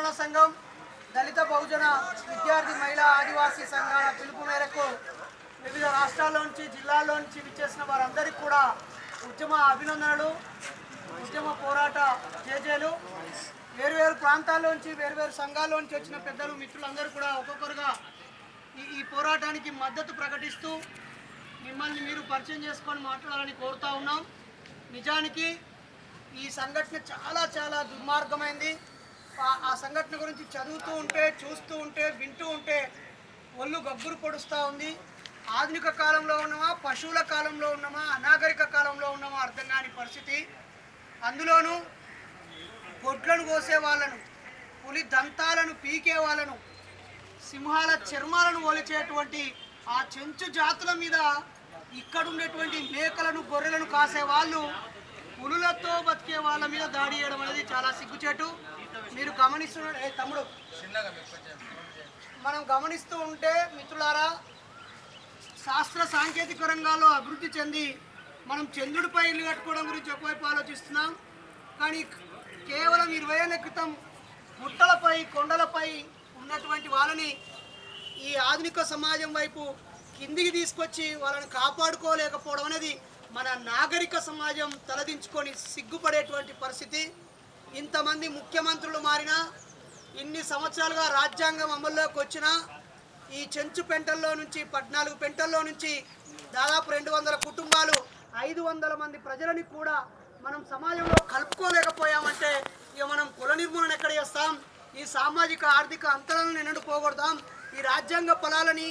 ఆందోళన సంఘం దళిత బహుజన విద్యార్థి మహిళా ఆదివాసీ సంఘాల పిలుపు మేరకు వివిధ రాష్ట్రాల నుంచి జిల్లాల్లో నుంచి విచ్చేసిన వారందరికీ కూడా ఉద్యమ అభినందనలు, ఉద్యమ పోరాట జేజేలు. వేరువేరు ప్రాంతాల్లోంచి వేరువేరు సంఘాల్లోంచి వచ్చిన పెద్దలు మిత్రులందరూ కూడా ఒక్కొక్కరుగా ఈ పోరాటానికి మద్దతు ప్రకటిస్తూ మిమ్మల్ని మీరు పరిచయం చేసుకొని మాట్లాడాలని కోరుతా ఉన్నాం. నిజానికి ఈ సంఘటన చాలా చాలా దుర్మార్గమైంది. ఆ సంఘటన గురించి చదువుతూ ఉంటే, చూస్తూ ఉంటే, వింటూ ఉంటే ఒళ్ళు గగ్గురు పొడుస్తూ ఉంది. ఆధునిక కాలంలో ఉన్నామా, పశువుల కాలంలో ఉన్నామా, అనాగరిక కాలంలో ఉన్నామా అర్థం కాని పరిస్థితి. అందులోనూ గొడ్లను కోసే వాళ్ళను, పులి దంతాలను పీకే వాళ్ళను, సింహాల చర్మాలను ఒలిచేటువంటి ఆ చెంచు జాతుల మీద ఇక్కడ ఉండేటువంటి మేకలను గొర్రెలను కాసే వాళ్ళు పులులతో బతికే వాళ్ళ మీద దాడి చేయడం అనేది చాలా సిగ్గుచేటు. మీరు గమనిస్తున్న తమ్ముడు మనం గమనిస్తూ ఉంటే మిత్రులారా, శాస్త్ర సాంకేతిక రంగాల్లో అభివృద్ధి చెంది మనం చంద్రుడిపై ఇల్లు కట్టుకోవడం గురించి ఒకవైపు ఆలోచిస్తున్నాం. కానీ కేవలం 20 ఏళ్ల క్రితం గుట్టలపై కొండలపై ఉన్నటువంటి వాళ్ళని ఈ ఆధునిక సమాజం వైపు కిందికి తీసుకొచ్చి వాళ్ళని కాపాడుకోలేకపోవడం అనేది మన నాగరిక సమాజం తలదించుకొని సిగ్గుపడేటువంటి పరిస్థితి. ఇంతమంది ముఖ్యమంత్రులు మారినా, ఇన్ని సంవత్సరాలుగా రాజ్యాంగం అమల్లోకి వచ్చినా ఈ చెంచు పెంటల్లో నుంచి 14 పెంటల్లో నుంచి దాదాపు 200 కుటుంబాలు 500 మంది ప్రజలని కూడా మనం సమాజంలో కలుపుకోలేకపోయామంటే ఇక మనం కుల నిర్మూలన ఎక్కడ చేస్తాం? ఈ సామాజిక ఆర్థిక అంతరాలను ఎన్నడూ పోగొడతాం? ఈ రాజ్యాంగ ఫలాలని,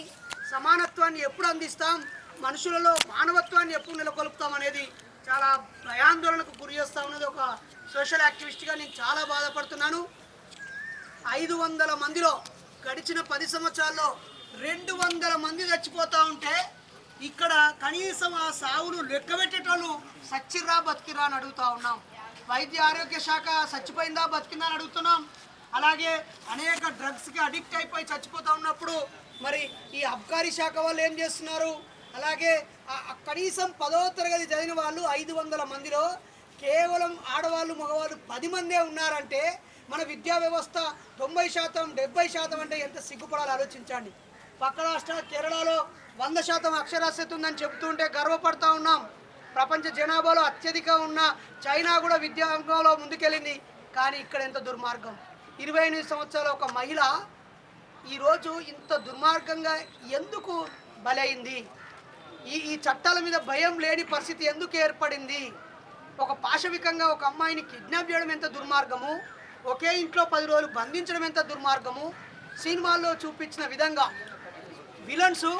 సమానత్వాన్ని ఎప్పుడు అందిస్తాం? మనుషులలో మానవత్వాన్ని ఎప్పుడు నెలకొల్పుతాం అనేది చాలా భయాందోళనకు గురి చేస్తా ఉన్నది. ఒక సోషల్ యాక్టివిస్ట్గా నేను చాలా బాధపడుతున్నాను. 500 మందిలో గడిచిన 10 సంవత్సరాల్లో 200 మంది చచ్చిపోతూ ఉంటే ఇక్కడ కనీసం ఆ సావును లెక్కబెట్టేటోళ్ళు సచ్చిర్రా బతికిరా అని అడుగుతూ ఉన్నాం. వైద్య ఆరోగ్య శాఖ చచ్చిపోయిందా బతికిందా అని అడుగుతున్నాం. అలాగే అనేక డ్రగ్స్కి అడిక్ట్ అయిపోయి చచ్చిపోతూ ఉన్నప్పుడు మరి ఈ అబ్కారీ శాఖ వాళ్ళు ఏం చేస్తున్నారు? అలాగే కనీసం 10వ తరగతి చదివిన వాళ్ళు 500 మందిలో కేవలం ఆడవాళ్ళు మగవాళ్ళు 10 మందే ఉన్నారంటే మన విద్యా వ్యవస్థ 90%, 70% అంటే ఎంత సిగ్గుపడాలో ఆలోచించండి. పక్క రాష్ట్ర కేరళలో 100% అక్షరాస్యత ఉందని చెప్తుంటే గర్వపడతా ఉన్నాం. ప్రపంచ జనాభాలో అత్యధిక ఉన్న చైనా కూడా విద్యాంగంలో ముందుకెళ్ళింది. కానీ ఇక్కడ ఎంత దుర్మార్గం! 28 సంవత్సరాల ఒక మహిళ ఈరోజు ఇంత దుర్మార్గంగా ఎందుకు బలైంది? ఈ చట్టాల మీద భయం లేని పరిస్థితి ఎందుకు ఏర్పడింది? ఒక పాశవికంగా ఒక అమ్మాయిని కిడ్నాప్ చేయడం ఎంత దుర్మార్గము, ఒకే ఇంట్లో 10 రోజులు బంధించడం ఎంత దుర్మార్గము. సినిమాల్లో చూపించిన విధంగా విలన్స్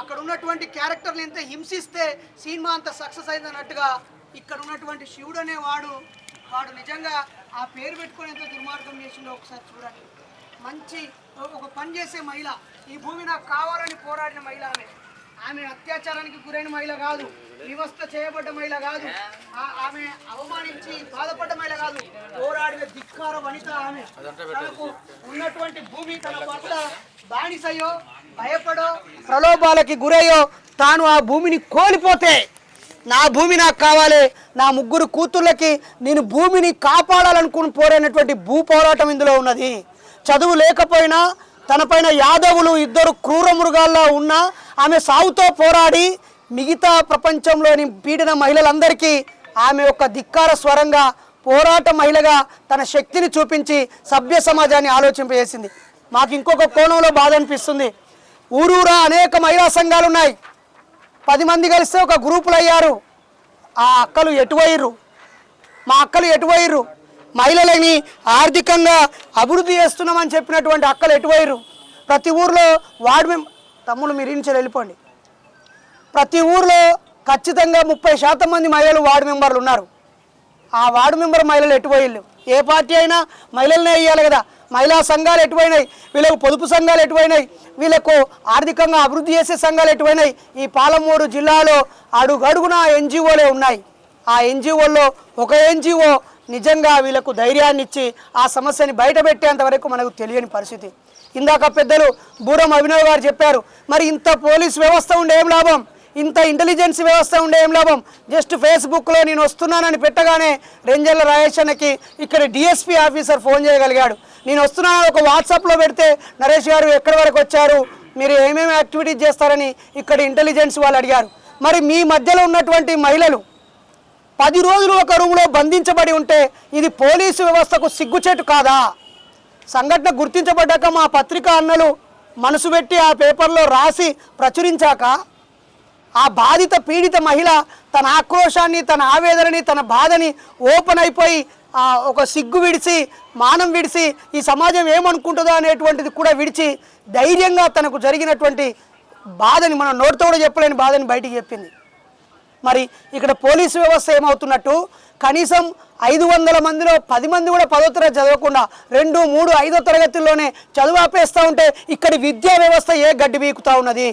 అక్కడ ఉన్నటువంటి క్యారెక్టర్ని ఎంత హింసిస్తే సినిమా అంత సక్సెస్ అయిందన్నట్టుగా ఇక్కడ ఉన్నటువంటి శివుడు అనే వాడు నిజంగా ఆ పేరు పెట్టుకొని ఎంత దుర్మార్గం చేసిందో ఒకసారి చూడండి. మంచి ఒక పని చేసే మహిళ, ఈ భూమి నాకు కావాలని పోరాడిన మహిళ ఆమె అత్యాచారానికి గురైన మహిళ కాదు, వివస్థ చేయబడ్డ మహిళ కాదు, ఆమె అవమానించి బాధపడ్డ మహిళ కాదు, పోరాడిన ధిక్కార వనిత ఆమె. తనకు ఉన్నటువంటి భూమి తన భర్త బానిసయో భయపడో ప్రలోభాలకి గురయ్యో తాను ఆ భూమిని కోల్పోతే నా భూమి నాకు కావాలి, నా 3 కూతుర్లకి నేను భూమిని కాపాడాలనుకుని పోరైనటువంటి భూ పోరాటం ఇందులో ఉన్నది. చదువు లేకపోయినా తనపైన యాదవులు 2 క్రూర మృగాల్లో ఉన్నా ఆమె సావుతో పోరాడి మిగతా ప్రపంచంలోని పీడిన మహిళలందరికీ ఆమె ఒక ధిక్కార స్వరంగా పోరాట మహిళగా తన శక్తిని చూపించి సభ్య సమాజాన్ని ఆలోచింపజేసింది. మాకు ఇంకొక కోణంలో బాధ అనిపిస్తుంది. ఊరూరా అనేక మహిళా సంఘాలు ఉన్నాయి. 10 మంది కలిస్తే ఒక గ్రూపులు అయ్యారు. ఆ అక్కలు ఎటువైర్రు? మా అక్కలు ఎటువైర్రు? మహిళలని ఆర్థికంగా అభివృద్ధి చేస్తున్నామని చెప్పినటువంటి అక్కలు ఎటువైర్రు? ప్రతి ఊర్లో తమ్ముడు మీరు ఇంచెలు వెళ్ళిపోండి. ప్రతి ఊర్లో ఖచ్చితంగా 30% మంది మహిళలు వార్డు మెంబర్లు ఉన్నారు. ఆ వార్డు మెంబర్ మహిళలు ఎటువైళ్ళు? ఏ పార్టీ అయినా మహిళలనే వేయాలి కదా. మహిళా సంఘాలు ఎటువైనాయి? వీళ్ళకు పొదుపు సంఘాలు ఎటువైనాయి? వీళ్ళకు ఆర్థికంగా అభివృద్ధి చేసే సంఘాలు ఎటువైనాయి? ఈ పాలమూరు జిల్లాలో అడుగడుగున ఎన్జిఓలే ఉన్నాయి. ఆ ఎన్జిఓల్లో ఒక ఎన్జిఓ నిజంగా వీళ్ళకు ధైర్యాన్ని ఇచ్చి ఆ సమస్యని బయటపెట్టేంత వరకు మనకు తెలియని పరిస్థితి. ఇందాక పెద్దలు బూరం అభినవ్ గారు చెప్పారు, మరి ఇంత పోలీస్ వ్యవస్థ ఉండే ఏం లాభం? ఇంత ఇంటెలిజెన్స్ వ్యవస్థ ఉండే ఏం లాభం? జస్ట్ ఫేస్బుక్లో నేను వస్తున్నానని పెట్టగానే రెంజల్ల రాజేష్ అన్నకి ఇక్కడ డిఎస్పీ ఆఫీసర్ ఫోన్ చేయగలిగాడు. నేను వస్తున్నాను ఒక వాట్సాప్లో పెడితే నరేష్ గారు ఎక్కడి వరకు వచ్చారు, మీరు ఏమేమి యాక్టివిటీస్ చేస్తారని ఇక్కడ ఇంటెలిజెన్స్ వాళ్ళు అడిగారు. మరి మీ మధ్యలో ఉన్నటువంటి మహిళలు 10 రోజులు ఒక రూమ్లో బంధించబడి ఉంటే ఇది పోలీసు వ్యవస్థకు సిగ్గుచేటు కాదా? సంఘటన గుర్తించబడ్డాక మా పత్రికా అన్నలు మనసు పెట్టి ఆ పేపర్లో రాసి ప్రచురించాక ఆ బాధిత పీడిత మహిళ తన ఆక్రోశాన్ని, తన ఆవేదనని, తన బాధని ఓపెన్ అయిపోయి ఒక సిగ్గు విడిచి, మానం విడిచి, ఈ సమాజం ఏమనుకుంటుందో అనేటువంటిది కూడా విడిచి ధైర్యంగా తనకు జరిగినటువంటి బాధని, మనం నోటితో కూడా చెప్పలేని బాధని బయటికి చెప్పింది. మరి ఇక్కడ పోలీసు వ్యవస్థ ఏమవుతున్నట్టు? కనీసం 500 మందిలో 10 మంది కూడా 10వ తరగతి చదవకుండా 2, 3, 5వ తరగతుల్లోనే చదువు ఆపేస్తూ ఉంటే ఇక్కడి విద్యా వ్యవస్థ ఏ గడ్డి బీకుతూ ఉన్నది?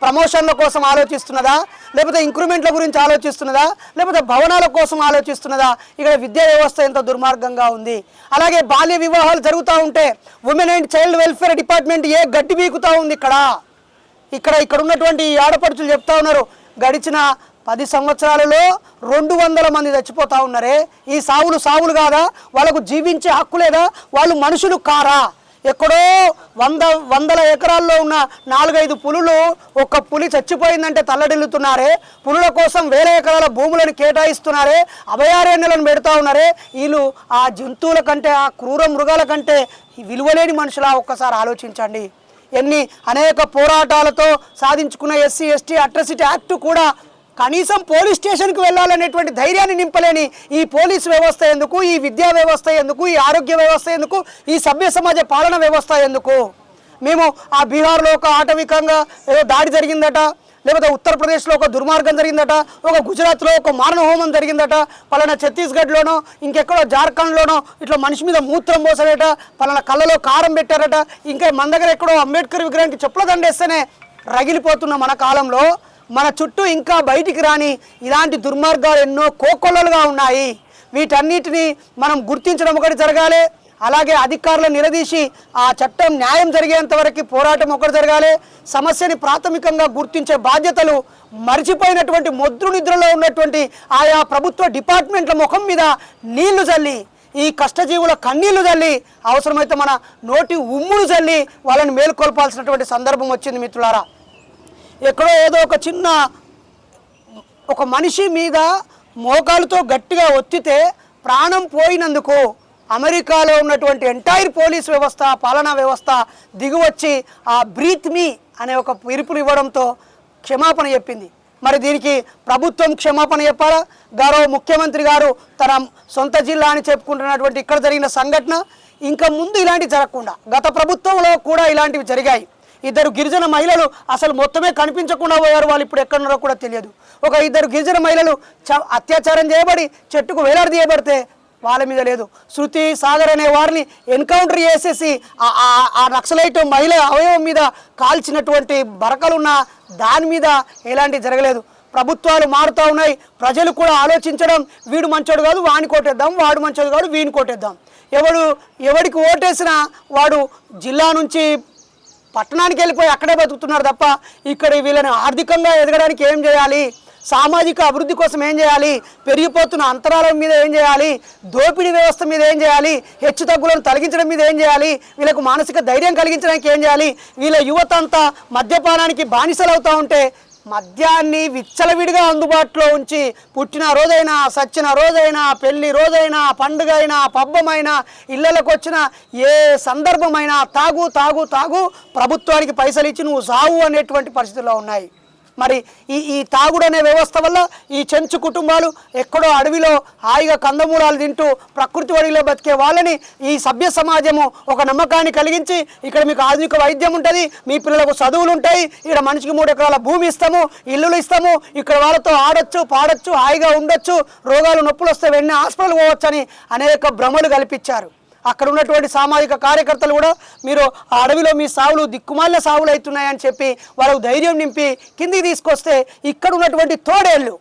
ప్రమోషన్ల కోసం ఆలోచిస్తున్నదా, లేకపోతే ఇంక్రిమెంట్ల గురించి ఆలోచిస్తున్నదా, లేకపోతే భవనాల కోసం ఆలోచిస్తున్నదా? ఇక్కడ విద్యా వ్యవస్థ ఎంత దుర్మార్గంగా ఉంది. అలాగే బాల్య వివాహాలు జరుగుతూ ఉంటే women and child welfare department ఏ గడ్డి బీకుతూ ఉంది? ఇక్కడ ఉన్నటువంటి ఆడపడుచులు చెప్తా ఉన్నారు, గడిచిన 10 సంవత్సరాలలో 200 మంది చచ్చిపోతూ ఉన్నారే. ఈ సావులు కాదా? వాళ్ళకు జీవించే హక్కు లేదా? వాళ్ళు మనుషులు కారా? ఎక్కడో వందల ఎకరాల్లో ఉన్న 4-5 పులులు, ఒక్క పులి చచ్చిపోయిందంటే తల్లడిల్లుతున్నారే. పులుల కోసం వేల ఎకరాల భూములను కేటాయిస్తున్నారే, అభయారణ్యాలను పెడతా ఉన్నారే. వీళ్ళు ఆ జంతువుల కంటే, ఆ క్రూర మృగాల కంటే విలువలేని మనుషులా? ఒక్కసారి ఆలోచించండి. అనేక పోరాటాలతో సాధించుకున్న ఎస్సీ ఎస్టీ అట్రాసిటీ యాక్ట్ కూడా కనీసం పోలీస్ స్టేషన్కి వెళ్ళాలనేటువంటి ధైర్యాన్ని నింపలేని ఈ పోలీసు వ్యవస్థ ఎందుకు? ఈ విద్యా వ్యవస్థ ఎందుకు? ఈ ఆరోగ్య వ్యవస్థ ఎందుకు? ఈ సభ్య సమాజ పాలన వ్యవస్థ ఎందుకు? మేము ఆ బీహార్లో ఒక ఆటవికంగా ఏదో దాడి జరిగిందట, లేకపోతే ఉత్తరప్రదేశ్లో ఒక దుర్మార్గం జరిగిందట, ఒక గుజరాత్లో ఒక మారణ హోమం జరిగిందట, పలానా ఛత్తీస్గఢ్లోనో ఇంకెక్కడో జార్ఖండ్లోనో ఇట్లా మనిషి మీద మూత్రం పోసాడట, పలానా కళ్ళలో కారం పెట్టారట, ఇంకా మన దగ్గర ఎక్కడో అంబేద్కర్ విగ్రహానికి చెప్పుల దండేస్తేనే రగిలిపోతున్న మన కాలంలో మన చుట్టూ ఇంకా బయటికి రాని ఇలాంటి దుర్మార్గాలు ఎన్నో కోకొల్లలుగా ఉన్నాయి. వీటన్నిటిని మనం గుర్తించడం ఒకటి జరగాలి. అలాగే అధికారులను నిలదీసి ఆ చట్టం న్యాయం జరిగేంత వరకు పోరాటం ఒకటి జరగాలి. సమస్యని ప్రాథమికంగా గుర్తించే బాధ్యతలు మరిచిపోయినటువంటి మొద్దు నిద్రలో ఉన్నటువంటి ఆయా ప్రభుత్వ డిపార్ట్మెంట్ల ముఖం మీద నీళ్లు చల్లి, ఈ కష్టజీవుల కన్నీళ్లు చల్లి, అవసరమైతే మన నోటి ఉమ్మును చల్లి వాళ్ళని మేల్కొల్పాల్సినటువంటి సందర్భం వచ్చింది. మిత్రులారా, ఎక్కడో ఏదో ఒక మనిషి మీద మోకాలుతో గట్టిగా ఒత్తితే ప్రాణం పోయినందుకు అమెరికాలో ఉన్నటువంటి ఎంటైర్ పోలీస్ వ్యవస్థ, పాలనా వ్యవస్థ దిగువచ్చి ఆ బ్రీత్ మీ అనే ఒక పిలుపుని ఇవ్వడంతో క్షమాపణ చెప్పింది. మరి దీనికి ప్రభుత్వం క్షమాపణ చెప్పాలా? గౌరవ ముఖ్యమంత్రి గారు తన సొంత జిల్లా అని చెప్పుకుంటున్నటువంటి ఇక్కడ జరిగిన సంఘటన ఇంకా ముందు ఇలాంటివి జరగకుండా, గత ప్రభుత్వంలో కూడా ఇలాంటివి జరిగాయి. 2 గిరిజన మహిళలు అసలు మొత్తమే కనిపించకుండా పోయారు. వాళ్ళు ఇప్పుడు ఎక్కడున్నారో కూడా తెలియదు. ఒక 2 గిరిజన మహిళలు అత్యాచారం చేయబడి చెట్టుకు వేలాడదీయబడితే వాళ్ళ మీద లేదు. శృతి, సాగర్ అనే వారిని ఎన్కౌంటర్ చేసేసి ఆ నక్సలైట్ మహిళ అవయవం మీద కాల్చినటువంటి బరకలున్న దాని మీద ఎలాంటి జరగలేదు. ప్రభుత్వాలు మారుతూ ఉన్నాయి. ప్రజలు కూడా ఆలోచించడం, వీడు మంచోడు కాదు వాడిని కొట్టేద్దాం, వాడు మంచోడు కాదు వీడిని కొట్టేద్దాం. ఎవడికి ఓటేసినా వాడు జిల్లా నుంచి పట్టణానికి వెళ్ళిపోయి అక్కడే బతుకుతున్నారు తప్ప ఇక్కడ వీళ్ళని ఆర్థికంగా ఎదగడానికి ఏం చేయాలి, సామాజిక అభివృద్ధి కోసం ఏం చేయాలి, పెరిగిపోతున్న అంతరాల మీద ఏం చేయాలి, దోపిడీ వ్యవస్థ మీద ఏం చేయాలి, హెచ్చు తగ్గులను తొలగించడం మీద ఏం చేయాలి, వీళ్ళకు మానసిక ధైర్యం కలిగించడానికి ఏం చేయాలి, వీళ్ళ యువత అంతా మద్యపానానికి బానిసలు అవుతూ ఉంటే మద్యాన్ని విచ్చలవిడిగా అందుబాటులో ఉంచి పుట్టిన రోజైనా, సచ్చిన రోజైనా, పెళ్లి రోజైనా, పండుగ అయినా, పబ్బమైనా, ఇళ్లలకు వచ్చిన ఏ సందర్భమైనా తాగు తాగు తాగు, ప్రభుత్వానికి పైసలు ఇచ్చి నువ్వు సావు అనేటువంటి పరిస్థితుల్లో ఉన్నాయి. మరి ఈ తాగుడు అనే వ్యవస్థ వల్ల ఈ చెంచు కుటుంబాలు ఎక్కడో అడవిలో హాయిగా కందమూలాలు తింటూ ప్రకృతి ఒడిలో బతికే వాళ్ళని ఈ సభ్య సమాజము ఒక నమ్మకాన్ని కలిగించి ఇక్కడ మీకు ఆధునిక వైద్యం ఉంటుంది, మీ పిల్లలకు చదువులు ఉంటాయి, ఇక్కడ మనిషికి 3 ఎకరాల భూమి ఇస్తాము, ఇల్లులు ఇస్తాము, ఇక్కడ వాళ్ళతో ఆడొచ్చు పాడొచ్చు హాయిగా ఉండొచ్చు, రోగాలు నొప్పులు వస్తే వెంటనే హాస్పిటల్ పోవచ్చు అని అనేక భ్రమలు కల్పించారు. అక్కడ ఉన్నటువంటి సామాజిక కార్యకర్తలు కూడా మీరు ఆ అడవిలో మీ సావులు దిక్కుమాలిన సావులు అవుతున్నాయని చెప్పి వాళ్ళకు ధైర్యం నింపి కిందికి తీసుకొస్తే ఇక్కడ ఉన్నటువంటి తోడేళ్ళు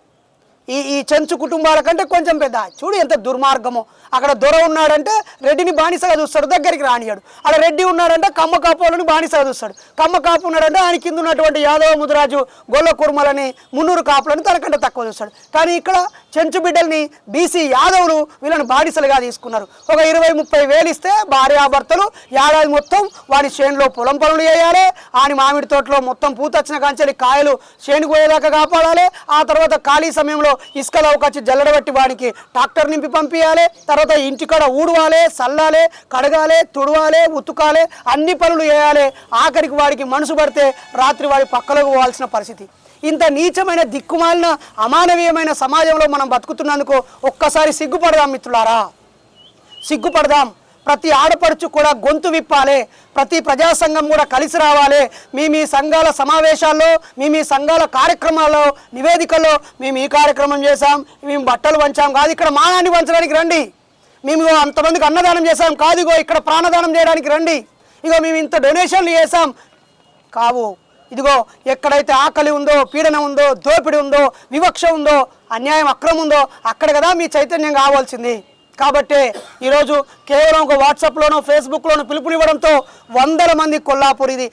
ఈ చెంచు కుటుంబాల కంటే కొంచెం పెద్ద. చూడు ఎంత దుర్మార్గమో. అక్కడ దొర ఉన్నాడంటే రెడ్డిని బానిసగా చూస్తాడు, దగ్గరికి రానియాడు. అక్కడ రెడ్డి ఉన్నాడంటే కమ్మ కాపులను బానిసగా చూస్తాడు. కమ్మ కాపు ఉన్నాడంటే ఆయన కింద ఉన్నటువంటి యాదవ ముదిరాజు గొల్ల కుర్మలని మున్నూరు కాపులను తనకంటే తక్కువ చూస్తాడు. కానీ ఇక్కడ చెంచు బిడ్డల్ని బీసీ యాదవులు వీళ్ళని బానిసలుగా తీసుకున్నారు. ఒక 20-30 వేలు ఇస్తే భార్యాభర్తలు ఏడాది మొత్తం వాడి చేనులో పొలం పనులు చేయాలి, ఆని మామిడి తోటలో మొత్తం పూతొచ్చిన కాంచెలి కాయలు చేనుకు పోయేదాకా కాపాడాలి. ఆ తర్వాత ఖాళీ సమయంలో ఇసుకలో వచ్చి జల్లడబట్టి వాడికి ట్రాక్టర్ నింపి పంపించాలి. తర్వాత ఇంటికాడ ఊడవాలి, చల్లాలి, కడగాలి, తుడవాలి, ఉతుకాలి, అన్ని పనులు చేయాలి. ఆఖరికి వాడికి మనసు పడితే రాత్రి వాడి పక్కలకు పోవాల్సిన పరిస్థితి. ఇంత నీచమైన దిక్కుమాలిన అమానవీయమైన సమాజంలో మనం బతుకుతున్నందుకు ఒక్కసారి సిగ్గుపడదాం మిత్రులారా, సిగ్గుపడదాం. ప్రతి ఆడపడుచు కూడా గొంతు విప్పాలి, ప్రతి ప్రజా సంఘం కూడా కలిసి రావాలి. మీ సంఘాల సమావేశాల్లో, మీ సంఘాల కార్యక్రమాల్లో, నివేదికల్లో మేము ఈ కార్యక్రమం చేశాం, మేము బట్టలు పంచాం కాదు, ఇక్కడ మానాన్ని పంచడానికి రండి. మేము అంతమందికి అన్నదానం చేశాం కాదు, ఇగో ఇక్కడ ప్రాణదానం చేయడానికి రండి. ఇగో మేము ఇంత డొనేషన్లు చేశాం కావు. ఇదిగో ఎక్కడైతే ఆకలి ఉందో, పీడన ఉందో, దోపిడి ఉందో, వివక్ష ఉందో, అన్యాయం అక్రమం ఉందో అక్కడ కదా మీ చైతన్యం కావాల్సింది. కాబట్టి ఈరోజు కేవలం ఒక వాట్సాప్లోనో ఫేస్బుక్లోనో పిలుపునివ్వడంతో 100 మంది కొల్లాపూర్, ఇది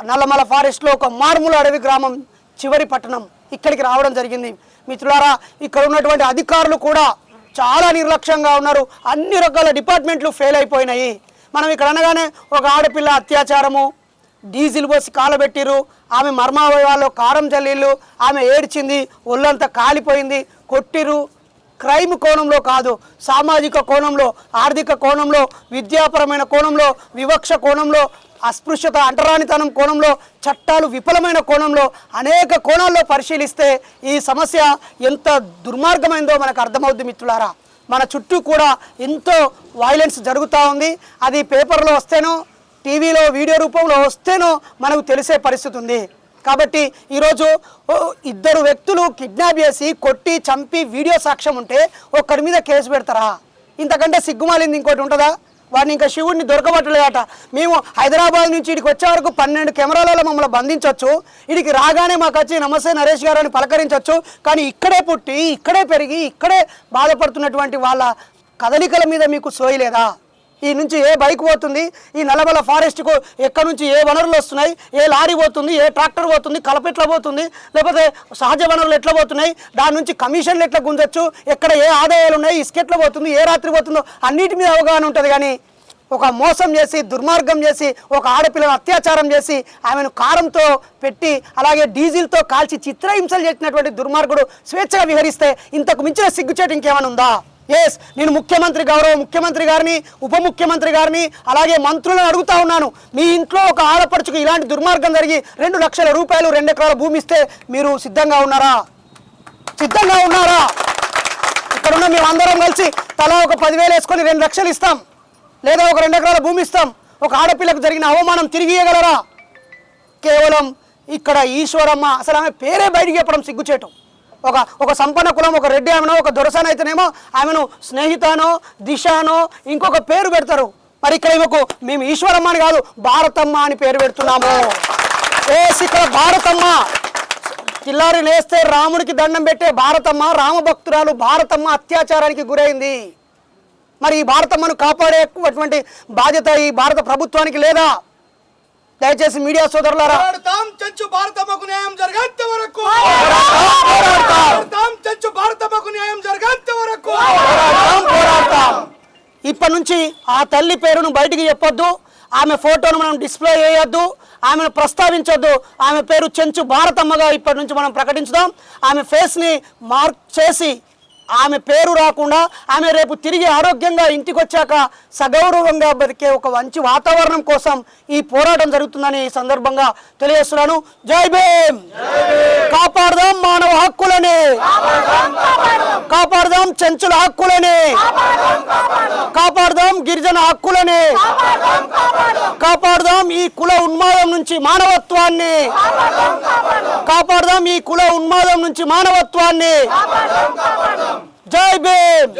నల్లమల ఫారెస్ట్లో ఒక మార్మూల అడవి గ్రామం చివరి పట్టణం, ఇక్కడికి రావడం జరిగింది. మిత్రులారా, ఇక్కడ ఉన్నటువంటి అధికారులు కూడా చాలా నిర్లక్ష్యంగా ఉన్నారు. అన్ని రకాల డిపార్ట్మెంట్లు ఫెయిల్ అయిపోయినాయి. మనం ఇక్కడ అనగానే ఒక ఆడపిల్ల అత్యాచారము, డీజిల్ పోసి కాలబెట్టిరు, ఆమె మర్మావయవాల్లో కారం చల్లిళ్ళు, ఆమె ఏడ్చింది, ఒళ్ళంతా కాలిపోయింది, కొట్టిరు. క్రైమ్ కోణంలో కాదు, సామాజిక కోణంలో, ఆర్థిక కోణంలో, విద్యాపరమైన కోణంలో, వివక్ష కోణంలో, అస్పృశ్యత అంటరానితనం కోణంలో, చట్టాలు విఫలమైన కోణంలో, అనేక కోణాల్లో పరిశీలిస్తే ఈ సమస్య ఎంత దుర్మార్గమైందో మనకు అర్థమవుద్ది మిత్రులారా. మన చుట్టూ కూడా ఎంతో వైలెన్స్ జరుగుతూ ఉంది. అది పేపర్లో వస్తేనో, టీవీలో వీడియో రూపంలో వస్తేనో మనకు తెలిసే పరిస్థితి ఉంది. కాబట్టి ఈరోజు 2 వ్యక్తులు కిడ్నాప్ చేసి కొట్టి చంపి వీడియో సాక్ష్యం ఉంటే ఒక్కరి మీద కేసు పెడతారా? ఇంతకంటే సిగ్గుమాలింది ఇంకోటి ఉంటుందా? వాడిని ఇంకా శివుడిని దొరకబట్టలేదట. మేము హైదరాబాద్ నుంచి ఇడికి వచ్చే వరకు 12 కెమెరాలలో మమ్మల్ని బంధించవచ్చు, ఇడికి రాగానే మాకు వచ్చి నమస్తే నరేష్ గారు అని పలకరించవచ్చు. కానీ ఇక్కడే పుట్టి, ఇక్కడే పెరిగి, ఇక్కడే బాధపడుతున్నటువంటి వాళ్ళ కదలికల మీద మీకు సోయలేదా? ఈ నుంచి ఏ బైక్ పోతుంది, ఈ నల్లమల ఫారెస్ట్కు ఎక్కడి నుంచి ఏ వనరులు వస్తున్నాయి, ఏ లారీ పోతుంది, ఏ ట్రాక్టర్ పోతుంది, కలప ఎట్లా పోతుంది, లేకపోతే సహజ వనరులు ఎట్లా పోతున్నాయి, దాని నుంచి కమిషన్లు ఎట్లా గుంజొచ్చు, ఎక్కడ ఏ ఆదాయాలు ఉన్నాయి, ఇసుక ఎట్లా పోతుంది, ఏ రాత్రి పోతుందో అన్నిటి మీద అవగాహన ఉంటుంది. కానీ ఒక మోసం చేసి, దుర్మార్గం చేసి, ఒక ఆడపిల్లను అత్యాచారం చేసి ఆమెను కారంతో పెట్టి అలాగే డీజిల్తో కాల్చి చిత్రహింసలు చేసినటువంటి దుర్మార్గుడు స్వేచ్ఛగా విహరిస్తే ఇంతకు మించిన సిగ్గుచేటు ఇంకేమైనా ఉందా? ఎస్, నేను గౌరవ ముఖ్యమంత్రి గారిని, ఉప ముఖ్యమంత్రి గారిని అలాగే మంత్రులను అడుగుతా ఉన్నాను. మీ ఇంట్లో ఒక ఆడపడుచుకు ఇలాంటి దుర్మార్గం జరిగి 2 లక్షల రూపాయలు 2 ఎకరాల భూమి ఇస్తే మీరు సిద్ధంగా ఉన్నారా? సిద్ధంగా ఉన్నారా? ఇక్కడున్న మేము అందరం కలిసి తలా ఒక 10,000 వేసుకొని 2 లక్షలు ఇస్తాం, లేదా ఒక 2 ఎకరాల భూమి ఇస్తాం. ఒక ఆడపిల్లకు జరిగిన అవమానం తిరిగి ఇవ్వగలరా? కేవలం ఇక్కడ ఈశ్వరమ్మ, అసలు ఆమె పేరే బయటికి చెప్పడం సిగ్గుచేటు. ఒక సంపన్న కులం, ఒక రెడ్డి ఆమెనో, ఒక దొరసాన అయితేనేమో ఆమెను స్నేహితానో, దిశానో ఇంకొక పేరు పెడతారు. మరి ఇక్కడ ఈమెకు మేము ఈశ్వరమ్మ అని కాదు, భారతమ్మ అని పేరు పెడుతున్నాము. ఇక్కడ భారతమ్మ, కిల్లారి లేస్తే రాముడికి దండం పెట్టే భారతమ్మ, రామభక్తురాలు భారతమ్మ అత్యాచారానికి గురైంది. మరి ఈ భారతమ్మను కాపాడేటువంటి బాధ్యత ఈ భారత ప్రభుత్వానికి లేదా? దయచేసి మీడియా సోదరులారా, చెంచు భారతమ్మకు న్యాయం జరిగేంత వరకు, చెంచు భారతమ్మకు న్యాయం జరిగేంత వరకు ఇప్పటి నుంచి ఆ తల్లి పేరును బయటికి చెప్పొద్దు, ఆమె ఫోటోను మనం డిస్ప్లే చేయొద్దు, ఆమెను ప్రస్తావించొద్దు. ఆమె పేరు చెంచు భారతమ్మగా ఇప్పటి నుంచి మనం ప్రకటించుదాం. ఆమె ఫేస్ని మార్క్ చేసి ఆమె పేరు రాకుండా ఆమె రేపు తిరిగి ఆరోగ్యంగా ఇంటికి వచ్చాక సగౌరవంగా బతికే ఒక మంచి వాతావరణం కోసం ఈ పోరాటం జరుగుతుందని ఈ సందర్భంగా తెలియజేస్తున్నాను. జై భీమ్. కాపాడదాం మానవ హక్కులని, కాపాడదాం చెంచుల హక్కులని, కాపాడదాం గిరిజన హక్కులని, కాపాడదాం ఈ కుల ఉన్మాదం నుంచి మానవత్వాన్ని, కాపాడదాం ఈ కుల ఉన్మాదం నుంచి మానవత్వాన్ని. జై భీమ్.